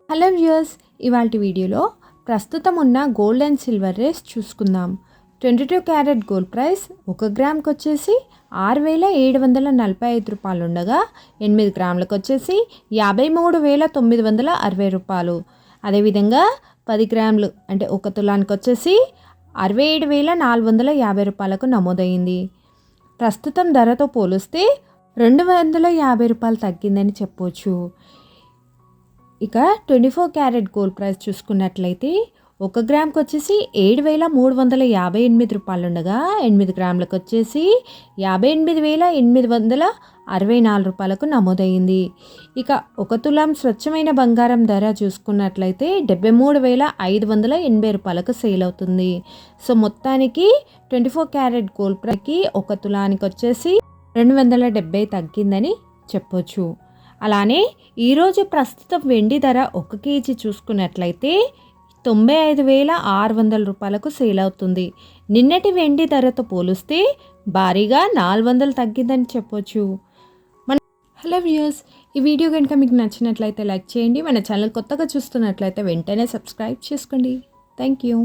Hello viewers, ఇవాల్టి వీడియోలో ప్రస్తుతం ఉన్న గోల్డ్ అండ్ సిల్వర్ రేట్స్ చూసుకుందాం. 22 క్యారెట్ గోల్డ్ ప్రైస్ 1 గ్రామ్కి వచ్చేసి 6,745 రూపాయలు ఉండగా 8 గ్రాములకు వచ్చేసి 53,960 రూపాయలు. అదేవిధంగా 10 గ్రాములు అంటే 1 తులానికి వచ్చేసి 67,450 రూపాయలకు నమోదైంది. ప్రస్తుతం ధరతో పోలిస్తే 250 రూపాయలు తగ్గిందని చెప్పవచ్చు. ఇక 24 క్యారెట్ గోల్డ్ ప్రైస్ చూసుకున్నట్లయితే 1 గ్రామ్కి వచ్చేసి 7,358 రూపాయలు ఉండగా 8 గ్రాములకు వచ్చేసి 58,864 రూపాయలకు నమోదైంది. ఇక 1 తులాం స్వచ్ఛమైన బంగారం ధర చూసుకున్నట్లయితే 73,580 రూపాయలకు సేల్ అవుతుంది. సో మొత్తానికి 24 క్యారెట్ గోల్డ్ ప్రైస్కి 1 తులానికి వచ్చేసి 270 తగ్గిందని చెప్పొచ్చు. అలానే ఈరోజు ప్రస్తుతం వెండి ధర 1 కేజీ చూసుకున్నట్లయితే 95,600 రూపాయలకు సేల్ అవుతుంది. నిన్నటి వెండి ధరతో పోలిస్తే భారీగా 400 తగ్గిందని చెప్పొచ్చు. హలో వ్యూయర్స్, ఈ వీడియో కనుక మీకు నచ్చినట్లయితే లైక్ చేయండి. మన ఛానల్ కొత్తగా చూస్తున్నట్లయితే వెంటనే సబ్స్క్రైబ్ చేసుకోండి. Thank you.